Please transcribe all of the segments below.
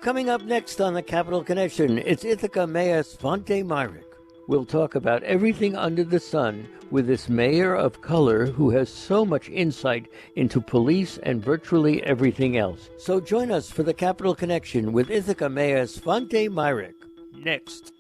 Coming up next on the Capital Connection, it's Ithaca Mayor Svante Myrick. We'll talk about everything under the sun with this mayor of color who has so much insight into police and virtually everything else. So join us for the Capital Connection with Ithaca Mayor Svante Myrick. Next.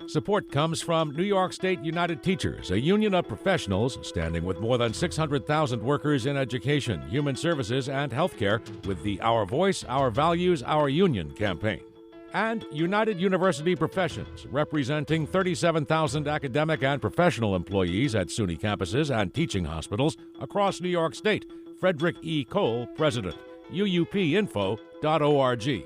Support comes from New York State United Teachers, a union of professionals standing with more than 600,000 workers in education, human services, and healthcare with the Our Voice, Our Values, Our Union campaign. And United University Professions, representing 37,000 academic and professional employees at SUNY campuses and teaching hospitals across New York State. Frederick E. Cole, President. UUPinfo.org.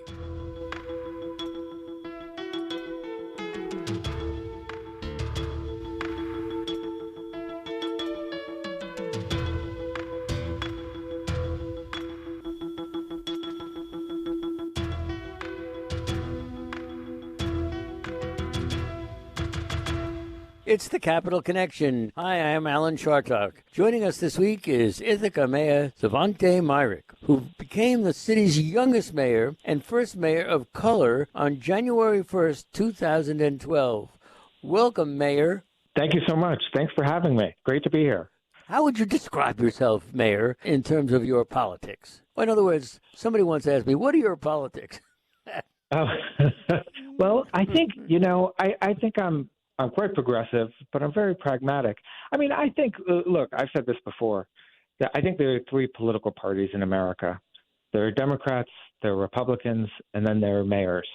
It's the Capital Connection. Hi, I am Alan Chartock. Joining us this week is Ithaca Mayor Svante Myrick, who became the city's youngest mayor and first mayor of color on January 1st, 2012. Welcome, Mayor. Thank you so much. Thanks for having me. Great to be here. How would you describe yourself, Mayor, in terms of your politics? In other words, somebody once asked me, what are your politics? Well, I think, I think I'm quite progressive, but I'm very pragmatic. I mean, I think, look, I've said this before, that I think there are three political parties in America. There are Democrats, there are Republicans, and then there are mayors.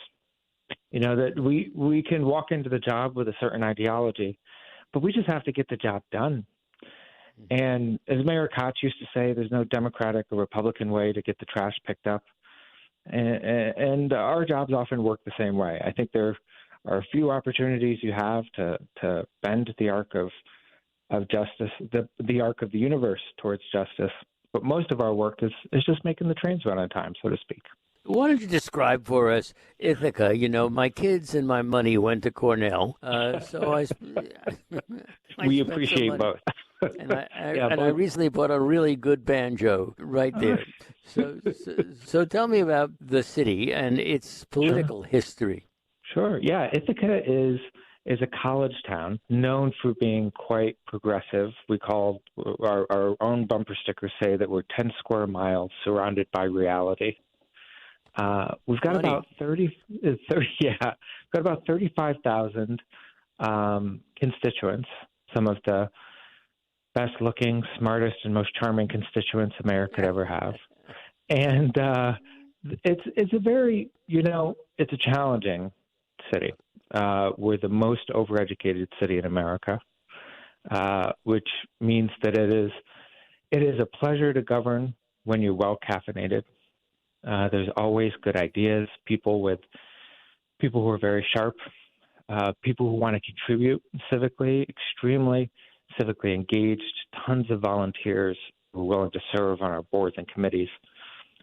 That we can walk into the job with a certain ideology, but we just have to get the job done. And as Mayor Koch used to say, there's no Democratic or Republican way to get the trash picked up. And our jobs often work the same way. I think there are a few opportunities you have to bend the arc of justice, the arc of the universe towards justice. But most of our work is just making the trains run on time, so to speak. Why don't you describe for us Ithaca? My kids and my money went to Cornell, so we appreciate both. And I recently bought a really good banjo right there. So tell me about the city and its political history. Sure. Yeah, Ithaca is a college town known for being quite progressive. We call our own bumper stickers say that we're 10 square miles surrounded by reality. We've got about 35,000 constituents, some of the best looking, smartest, and most charming constituents America could ever have. And it's a very, it's a challenging city. We're the most overeducated city in America, which means that it is a pleasure to govern when you're well caffeinated. There's always good ideas, people who are very sharp, people who want to contribute civically, extremely civically engaged, tons of volunteers who are willing to serve on our boards and committees,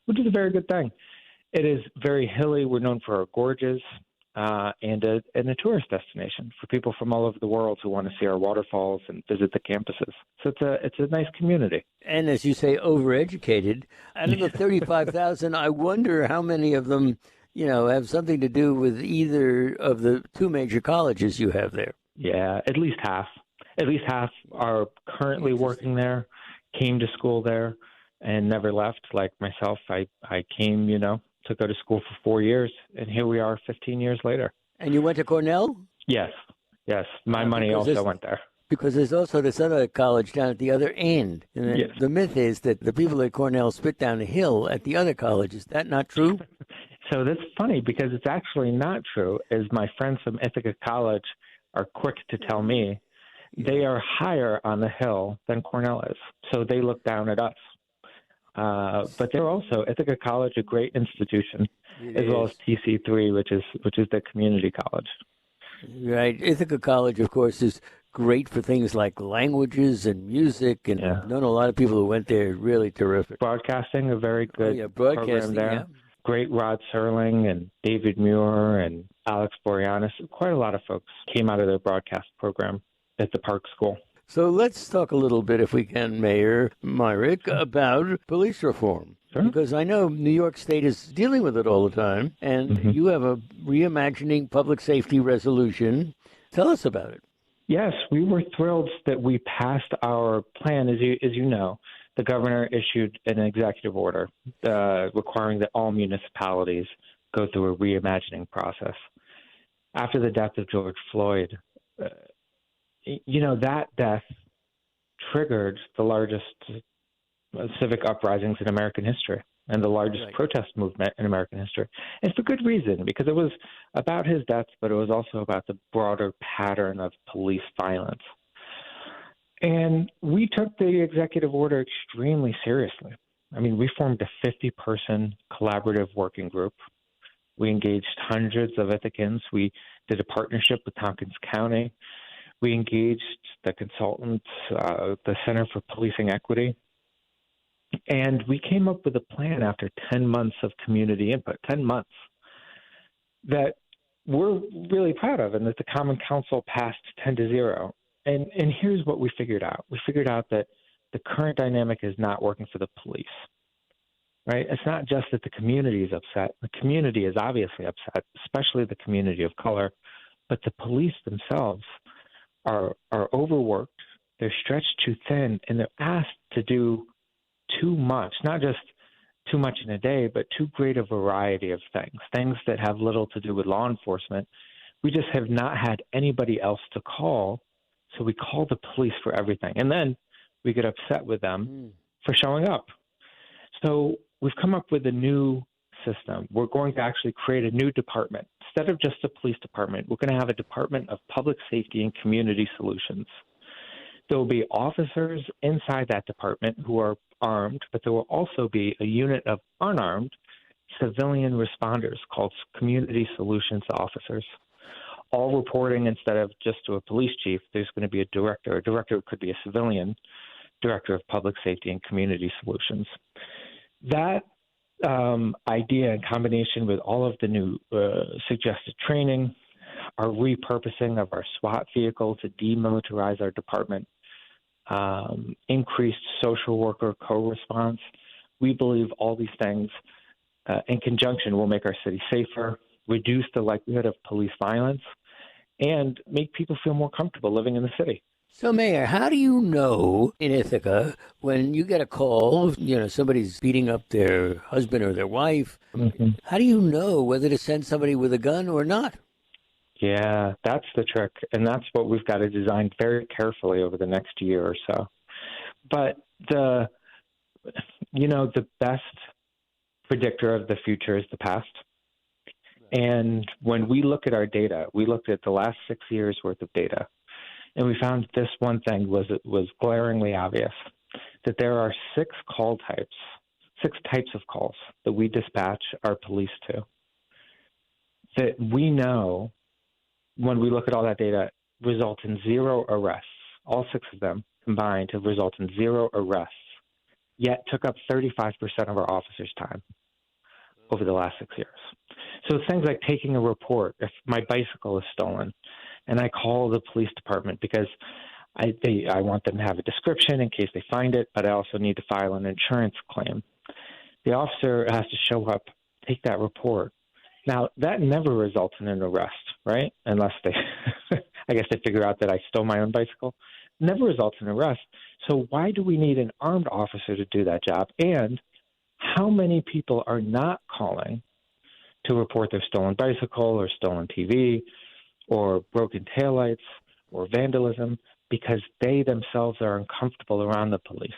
which is a very good thing. It is very hilly. We're known for our gorges. And a tourist destination for people from all over the world who want to see our waterfalls and visit the campuses. So it's a nice community. And as you say, overeducated. Out of the 35,000, I wonder how many of them, have something to do with either of the two major colleges you have there. Yeah, at least half. at least half are currently working there, came to school there, and never left. Like myself, I came, to go to school for 4 years, and here we are 15 years later. And you went to Cornell? Yes. My money also went there. Because there's also this other college down at the other end. And Yes. The myth is that the people at Cornell spit down the hill at the other college. Is that not true? So that's funny because it's actually not true, as my friends from Ithaca College are quick to tell me. They are higher on the hill than Cornell is. So they look down at us. But they're also, Ithaca College, a great institution, well as TC3, which is the community college. Right. Ithaca College, of course, is great for things like languages and music, and I've known a lot of people who went there. Really terrific. Broadcasting, a very good broadcasting program there. Yeah. Great Rod Serling and David Muir and Alex Boreanaz. Quite a lot of folks came out of their broadcast program at the Park School. So let's talk a little bit, if we can, Mayor Myrick, about police reform. Sure. Because I know New York State is dealing with it all the time, and you have a reimagining public safety resolution. Tell us about it. Yes, we were thrilled that we passed our plan. As you know, the governor issued an executive order requiring that all municipalities go through a reimagining process. After the death of George Floyd, that death triggered the largest civic uprisings in American history and the largest protest movement in American history. And for good reason, because it was about his death, but it was also about the broader pattern of police violence. And we took the executive order extremely seriously. I mean, we formed a 50-person collaborative working group. We engaged hundreds of Ithacans. We did a partnership with Tompkins County. We engaged the consultants, the Center for Policing Equity. And we came up with a plan after 10 months of community input, 10 months, that we're really proud of and that the Common Council passed 10-0. And here's what we figured out. We figured out that the current dynamic is not working for the police, right? It's not just that the community is upset. The community is obviously upset, especially the community of color, but the police themselves are overworked. They're stretched too thin, and they're asked to do too much, not just too much in a day, but too great a variety of things that have little to do with law enforcement. We just have not had anybody else to call, so we call the police for everything. And then we get upset with them for showing up. So we've come up with a new system. We're going to actually create a new department. Instead of just a police department, we're going to have a Department of Public Safety and Community Solutions. There will be officers inside that department who are armed, but there will also be a unit of unarmed civilian responders called Community Solutions Officers, all reporting instead of just to a police chief. There's going to be a director. A director could be a civilian director of Public Safety and Community Solutions. That idea, in combination with all of the new suggested training, our repurposing of our SWAT vehicle to demilitarize our department, increased social worker co-response. We believe all these things in conjunction will make our city safer, reduce the likelihood of police violence, and make people feel more comfortable living in the city. So, Mayor, how do you know in Ithaca when you get a call, somebody's beating up their husband or their wife, how do you know whether to send somebody with a gun or not? Yeah, that's the trick, and that's what we've got to design very carefully over the next year or so. But the best predictor of the future is the past. And when we look at our data, we looked at the last 6 years worth of data, and we found this one thing was glaringly obvious, that there are six types of calls that we dispatch our police to that we know, when we look at all that data, result in 0 arrests. All 6 of them combined have resulted in 0 arrests, yet took up 35% of our officers' time over the last 6 years. So it's things like taking a report if my bicycle is stolen, and I call the police department because I want them to have a description in case they find it, but I also need to file an insurance claim. The officer has to show up, take that report. Now, that never results in an arrest, right? Unless I guess they figure out that I stole my own bicycle. never results in arrest. So why do we need an armed officer to do that job? And how many people are not calling to report their stolen bicycle or stolen TV or broken taillights or vandalism because they themselves are uncomfortable around the police?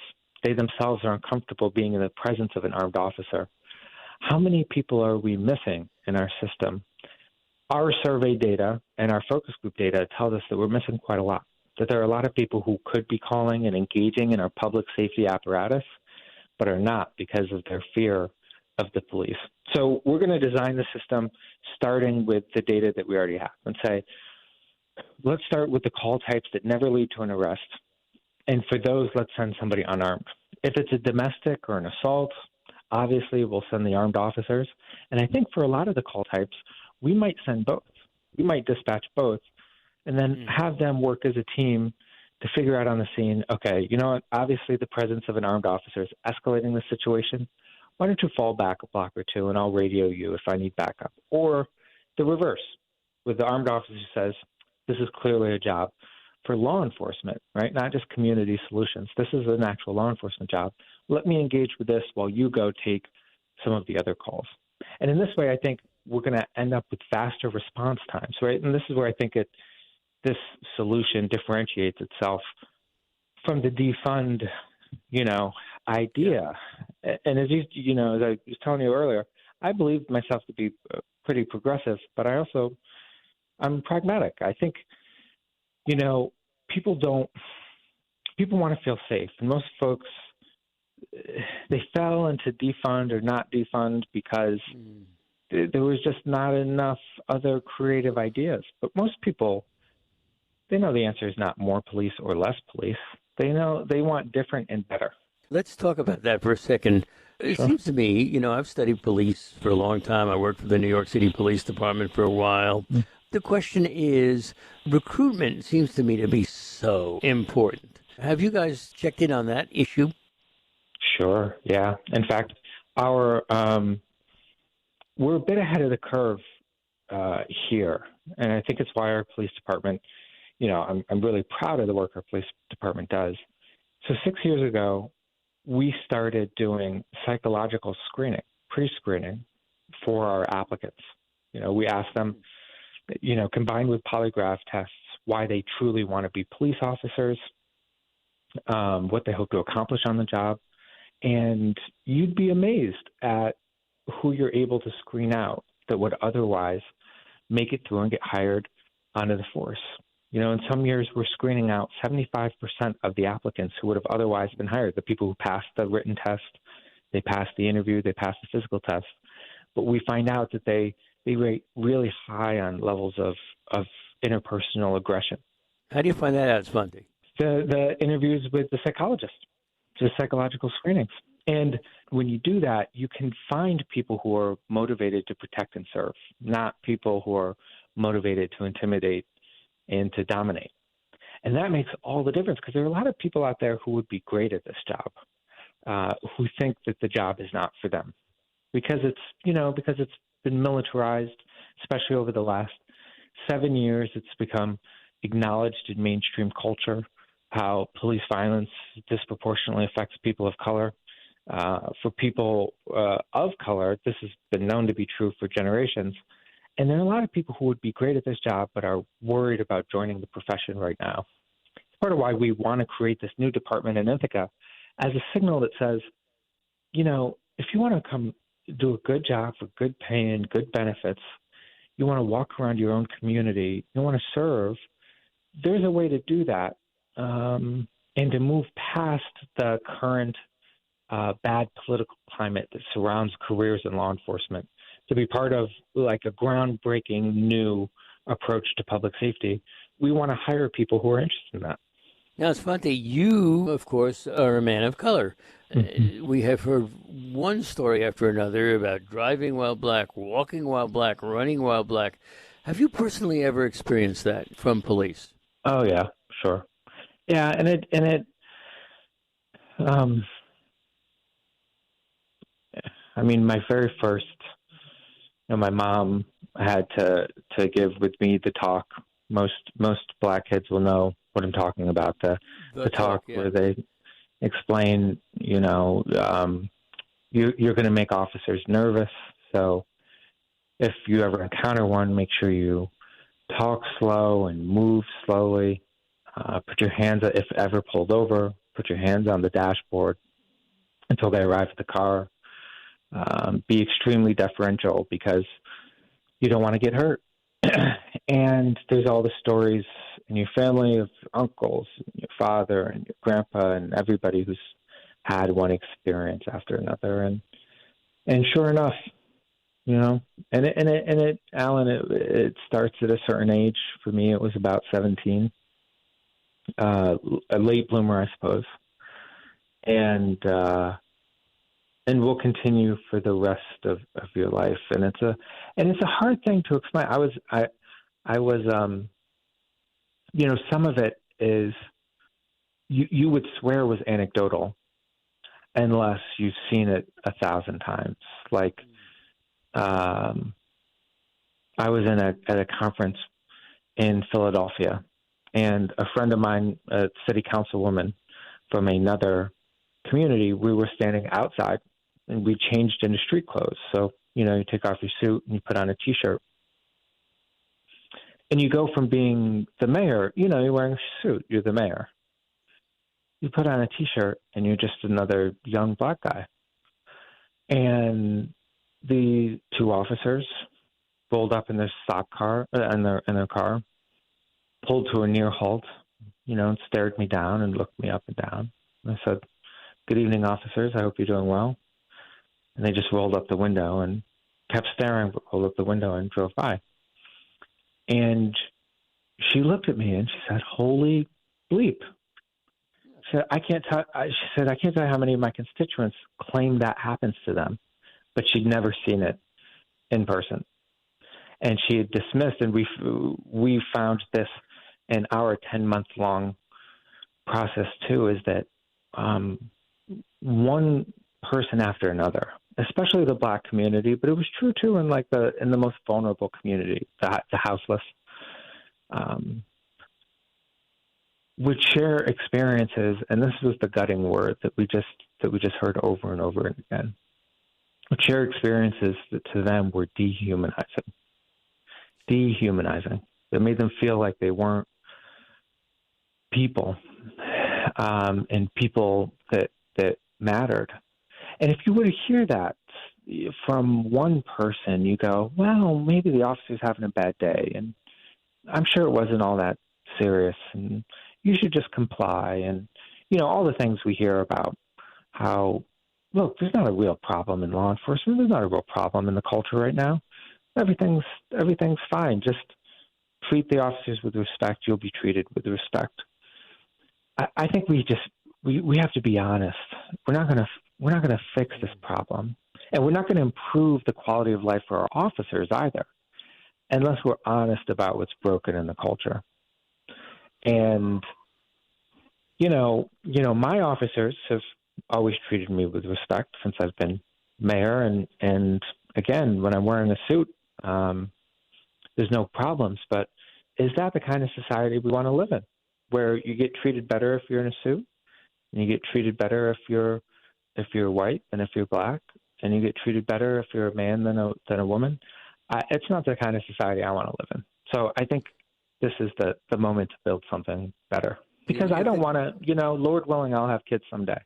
They themselves are uncomfortable being in the presence of an armed officer. How many people are we missing in our system? Our survey data and our focus group data tells us that we're missing quite a lot, that there are a lot of people who could be calling and engaging in our public safety apparatus, but are not because of their fear of the police. So we're going to design the system starting with the data that we already have and say, let's start with the call types that never lead to an arrest. And for those, let's send somebody unarmed. If it's a domestic or an assault, obviously we'll send the armed officers. And I think for a lot of the call types, we might send both. We might dispatch both and then have them work as a team to figure out on the scene, okay, you know what, obviously the presence of an armed officer is escalating the situation. Why don't you fall back a block or two and I'll radio you if I need backup? Or the reverse, with the armed officer who says, this is clearly a job for law enforcement, right? Not just community solutions. This is an actual law enforcement job. Let me engage with this while you go take some of the other calls. And in this way, I think we're going to end up with faster response times, right? And this is where I think this solution differentiates itself from the defund, idea. And as as I was telling you earlier, I believe myself to be pretty progressive, but I'm pragmatic. I think, people want to feel safe. And most folks, they fell into defund or not defund because there was just not enough other creative ideas. But most people, they know the answer is not more police or less police. They know they want different and better. Let's talk about that for a second. It seems to me, I've studied police for a long time. I worked for the New York City Police Department for a while. The question is, recruitment seems to me to be so important. Have you guys checked in on that issue? Sure, yeah. In fact, we're a bit ahead of the curve here, and I think it's why our police department, I'm really proud of the work our police department does. So 6 years ago, we started doing psychological screening, pre-screening for our applicants. We asked them, combined with polygraph tests, why they truly want to be police officers, what they hope to accomplish on the job. And you'd be amazed at who you're able to screen out that would otherwise make it through and get hired onto the force. In some years, we're screening out 75% of the applicants who would have otherwise been hired, the people who passed the written test, they passed the interview, they passed the physical test. But we find out that they rate really high on levels of interpersonal aggression. How do you find that out, Svante? The interviews with the psychologist, just psychological screenings. And when you do that, you can find people who are motivated to protect and serve, not people who are motivated to intimidate and to dominate. And that makes all the difference because there are a lot of people out there who would be great at this job, who think that the job is not for them because it's been militarized, especially over the last 7 years. It's become acknowledged in mainstream culture how police violence disproportionately affects people of color. For people of color, this has been known to be true for generations. And there are a lot of people who would be great at this job but are worried about joining the profession right now. It's part of why we want to create this new department in Ithaca as a signal that says, if you want to come do a good job for good pay and good benefits, you want to walk around your own community, you want to serve, there's a way to do that and to move past the current bad political climate that surrounds careers in law enforcement, to be part of like a groundbreaking new approach to public safety. We want to hire people who are interested in that. Now, Svante, you, of course, are a man of color. We have heard one story after another about driving while black, walking while black, running while black. Have you personally ever experienced that from police? Oh, yeah, sure. Yeah, my very first, my mom had to give with me the talk. Most black kids will know what I'm talking about. The talk yeah. where they explain, you're going to make officers nervous. So if you ever encounter one, make sure you talk slow and move slowly. Put your hands, if ever pulled over, put your hands on the dashboard until they arrive at the car. Be extremely deferential because you don't want to get hurt. And there's all the stories in your family of uncles, and your father and your grandpa and everybody who's had one experience after another. And sure enough, Alan, it starts at a certain age. For me, it was about 17, a late bloomer, I suppose. And will continue for the rest of your life. And it's a hard thing to explain. I was some of it is you would swear was anecdotal unless you've seen it 1,000 times. Like, I was at a conference in Philadelphia, and a friend of mine, a city councilwoman from another community, we were standing outside, and we changed into street clothes. So, you take off your suit and you put on a T-shirt. And you go from being the mayor, you're wearing a suit, you're the mayor. You put on a T-shirt and you're just another young black guy. And the two officers rolled up in their in their car, pulled to a near halt, and stared me down and looked me up and down. And I said, "Good evening, officers. I hope you're doing well." And they just rolled up the window and kept staring, but rolled up the window and drove by. And she looked at me and she said, "Holy bleep." She said, I can't tell you how many of my constituents claim that happens to them, but she'd never seen it in person. And she had dismissed, and we found this in our 10-month-long process too, is that one person after another, especially the black community, but it was true too in the most vulnerable community, the houseless, would share experiences, and this was the gutting word that we just heard over and over again. Would share experiences that to them were dehumanizing. That made them feel like they weren't people, and people that mattered. And if you were to hear that from one person, you go, well, maybe the officer's having a bad day, and I'm sure it wasn't all that serious, and you should just comply, and all the things we hear about how, look, there's not a real problem in law enforcement. There's not a real problem in the culture right now. Everything's fine. Just treat the officers with respect. You'll be treated with respect. I think we have to be honest. We're not going to fix this problem, and we're not going to improve the quality of life for our officers either, unless we're honest about what's broken in the culture. And my officers have always treated me with respect since I've been mayor, and again, when I'm wearing a suit, there's no problems. But is that the kind of society we want to live in, where you get treated better if you're in a suit, and you get treated better if you're white than if you're black, and you get treated better if you're a man than a woman? It's not the kind of society I want to live in. So I think this is the moment to build something better. Because I don't want to, Lord willing, I'll have kids someday,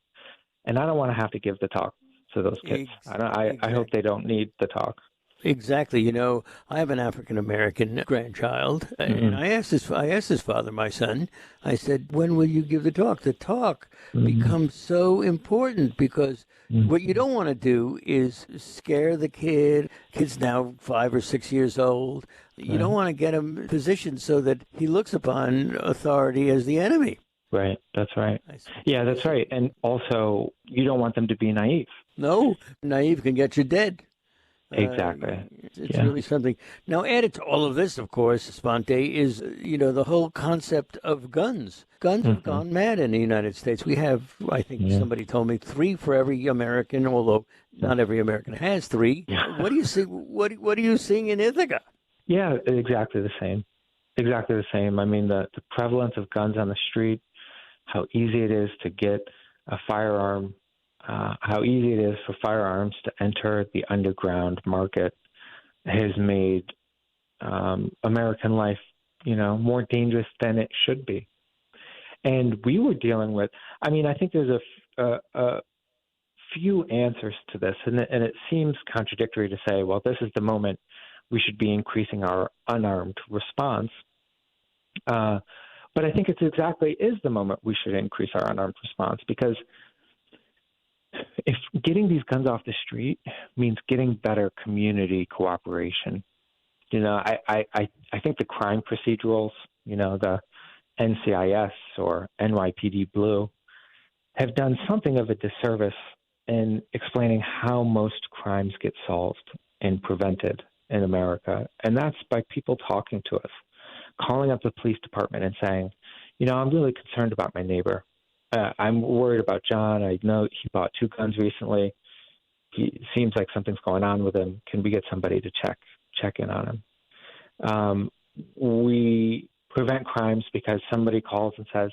and I don't want to have to give the talk to those kids. Exactly. I hope they don't need the talk. Exactly. I have an African-American grandchild, and I asked his father, my son, I said, when will you give the talk? The talk becomes so important because what you don't want to do is scare the kid. Kid's now 5 or 6 years old. You don't want to get him positioned so that he looks upon authority as the enemy. Right. That's right. Yeah, that's right. And also, you don't want them to be naive. No, naive can get you dead. Exactly. It's really something. Now, added to all of this, of course, Svante, is, the whole concept of guns. Guns have gone mad in the United States. We have, I think somebody told me, 3 for every American, although not every American has 3. What do you see? What are you seeing in Ithaca? Yeah, exactly the same. exactly the same. I mean, the prevalence of guns on the street, how easy it is to get a firearm, how easy it is for firearms to enter the underground market has made American life, more dangerous than it should be. And we were dealing with, I mean, I think there's a few answers to this, and it seems contradictory to say, well, this is the moment we should be increasing our unarmed response. But I think it's exactly is the moment we should increase our unarmed response, because if getting these guns off the street means getting better community cooperation, I think the crime procedurals, the NCIS or NYPD Blue have done something of a disservice in explaining how most crimes get solved and prevented in America. And that's by people talking to us, calling up the police department and saying, I'm really concerned about my neighbor. I'm worried about John. I know he bought 2 guns recently. He seems like something's going on with him. Can we get somebody to check in on him? We prevent crimes because somebody calls and says,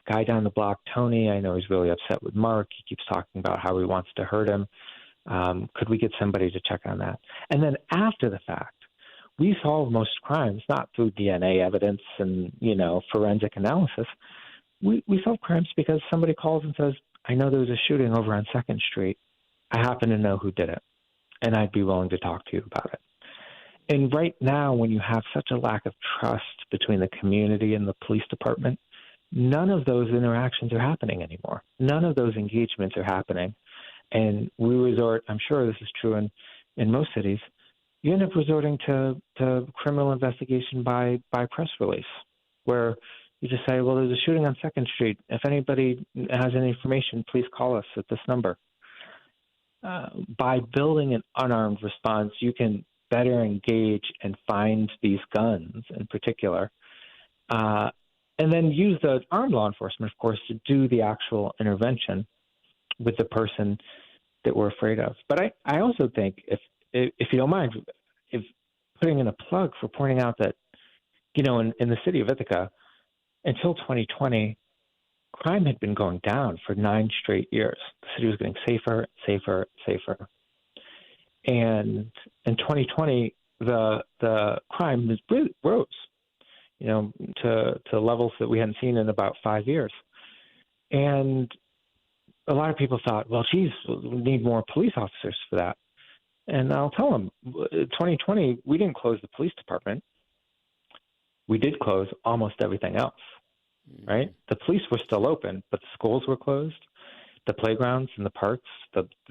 guy down the block, Tony, I know he's really upset with Mark. He keeps talking about how he wants to hurt him. Could we get somebody to check on that? And then after the fact, we solve most crimes, not through DNA evidence and, forensic analysis. We solve crimes because somebody calls and says, I know there was a shooting over on 2nd Street. I happen to know who did it, and I'd be willing to talk to you about it. And right now, when you have such a lack of trust between the community and the police department, none of those interactions are happening anymore. None of those engagements are happening. And we resort, I'm sure this is true in most cities, you end up resorting to criminal investigation by press release, where you just say, well, there's a shooting on 2nd Street. If anybody has any information, please call us at this number. By building an unarmed response, you can better engage and find these guns in particular, and then use the armed law enforcement, of course, to do the actual intervention with the person that we're afraid of. But I also think, if you don't mind, if putting in a plug for pointing out that, in the city of Ithaca, until 2020, crime had been going down for 9 straight years. The city was getting safer, safer, safer. And in 2020, the crime rose, to levels that we hadn't seen in about 5 years. And a lot of people thought, well, geez, we need more police officers for that. And I'll tell them, 2020, we didn't close the police department. We did close almost everything else, right? The police were still open, but the schools were closed, the playgrounds and the parks.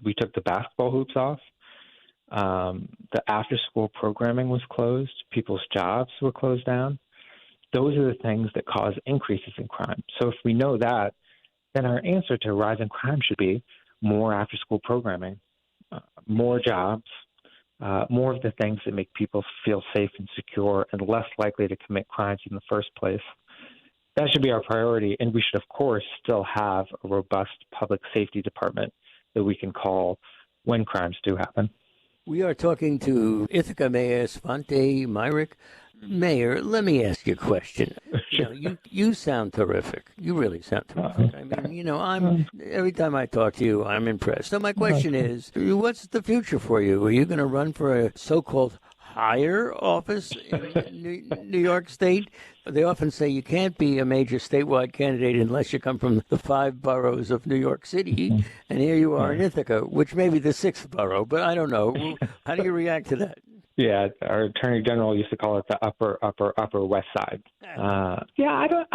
We took the basketball hoops off. The after-school programming was closed. People's jobs were closed down. Those are the things that cause increases in crime. So if we know that, then our answer to rising crime should be more after-school programming, more jobs, more of the things that make people feel safe and secure and less likely to commit crimes in the first place. That should be our priority, and we should, of course, still have a robust public safety department that we can call when crimes do happen. We are talking to Ithaca Mayor Svante Myrick. Mayor, let me ask you a question. You sound terrific. You really sound terrific. I mean, every time I talk to you, I'm impressed. So my question is, what's the future for you? Are you going to run for a so-called higher office in New York State? They often say you can't be a major statewide candidate unless you come from the 5 boroughs of New York City. And here you are in Ithaca, which may be the 6th borough, but I don't know. How do you react to that? Yeah, our attorney general used to call it the upper west side. I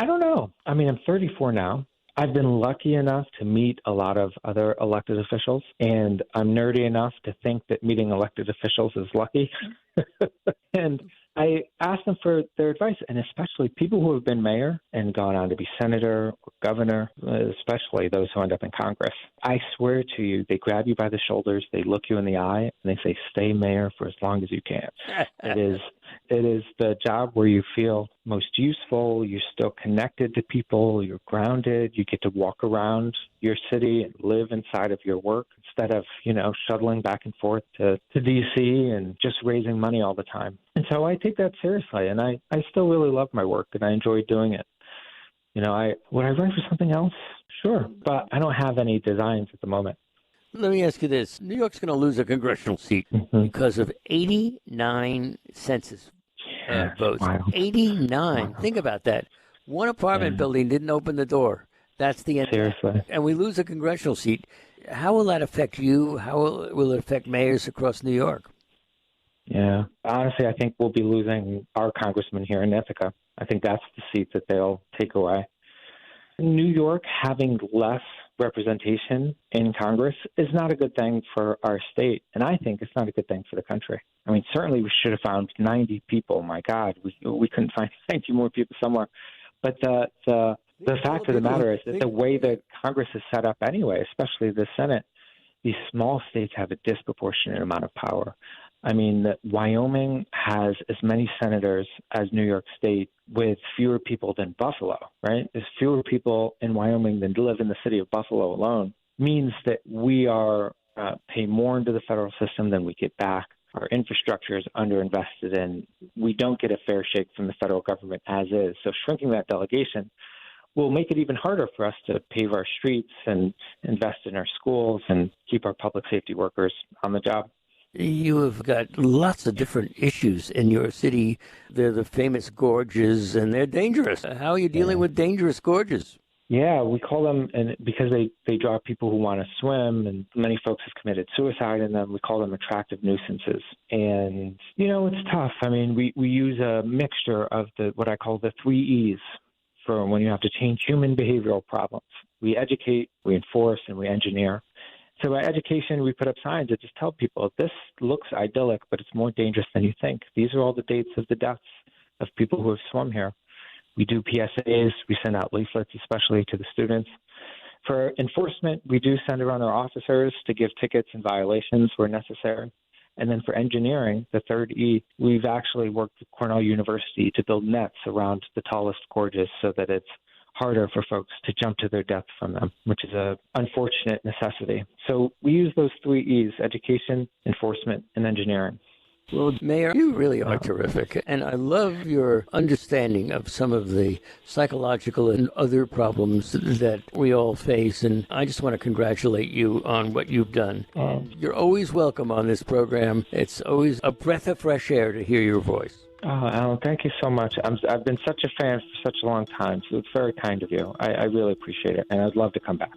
don't know. I mean, I'm 34 now. I've been lucky enough to meet a lot of other elected officials, and I'm nerdy enough to think that meeting elected officials is lucky. And I asked them for their advice, and especially people who have been mayor and gone on to be senator or governor, especially those who end up in Congress. I swear to you, they grab you by the shoulders, they look you in the eye, and they say, stay mayor for as long as you can. It is the job where you feel most useful, you're still connected to people, you're grounded, you get to walk around your city and live inside of your work instead of, shuttling back and forth to D.C. and just raising money all the time. And so I take that seriously, and I still really love my work, and I enjoy doing it. Would I run for something else? Sure, but I don't have any designs at the moment. Let me ask you this. New York's going to lose a congressional seat because of 89 census votes. Wow. 89. Wow. Think about that. One apartment building didn't open the door. That's the end. Seriously. And we lose a congressional seat. How will that affect you? How will it affect mayors across New York? Yeah. Honestly, I think we'll be losing our congressman here in Ithaca. I think that's the seat that they'll take away. New York having less representation in Congress is not a good thing for our state, and I think it's not a good thing for the country. I mean, certainly we should have found 90 people. My God, we couldn't find 90 more people somewhere. But the fact of the matter is that the way that Congress is set up anyway, especially the Senate, these small states have a disproportionate amount of power. I mean, Wyoming has as many senators as New York State with fewer people than Buffalo, right? There's fewer people in Wyoming than live in the city of Buffalo alone. Means that we are pay more into the federal system than we get back. Our infrastructure is underinvested in. We don't get a fair shake from the federal government as is. So shrinking that delegation will make it even harder for us to pave our streets and invest in our schools and keep our public safety workers on the job. You have got lots of different issues in your city. They're the famous gorges, and they're dangerous. How are you dealing with dangerous gorges? Yeah, we call them, and because they draw people who want to swim, and many folks have committed suicide in them, we call them attractive nuisances. And, it's tough. I mean, we use a mixture of what I call the 3 E's for when you have to change human behavioral problems. We educate, we enforce, and we engineer. So by education, we put up signs that just tell people, this looks idyllic, but it's more dangerous than you think. These are all the dates of the deaths of people who have swum here. We do PSAs. We send out leaflets, especially to the students. For enforcement, we do send around our officers to give tickets and violations where necessary. And then for engineering, the 3rd E, we've actually worked with Cornell University to build nets around the tallest gorges so that it's harder for folks to jump to their death from them, which is an unfortunate necessity. So we use those 3 E's, education, enforcement, and engineering. Well, Mayor, you really are terrific, and I love your understanding of some of the psychological and other problems that we all face, and I just want to congratulate you on what you've done. You're always welcome on this program. It's always a breath of fresh air to hear your voice. Oh, Alan, thank you so much. I've been such a fan for such a long time, so it's very kind of you. I really appreciate it, and I'd love to come back.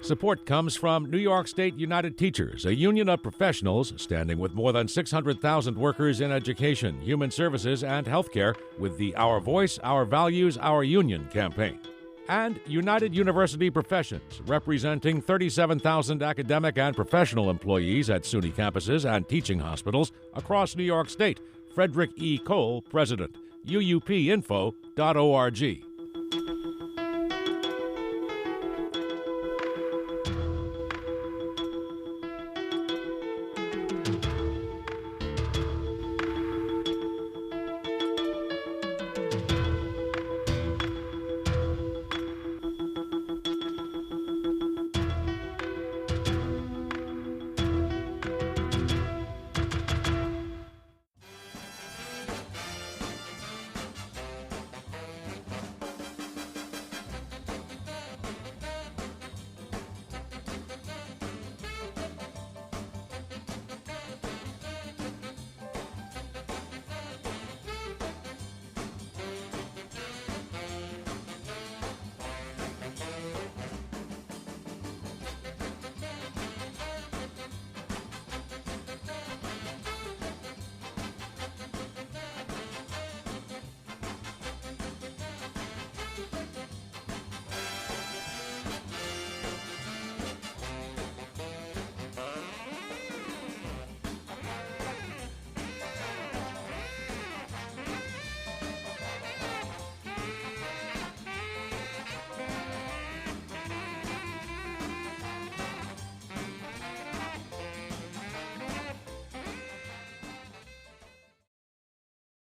Support comes from New York State United Teachers, a union of professionals standing with more than 600,000 workers in education, human services, and healthcare with the Our Voice, Our Values, Our Union campaign. And United University Professions, representing 37,000 academic and professional employees at SUNY campuses and teaching hospitals across New York State. Frederick E. Cole, President. UUPinfo.org.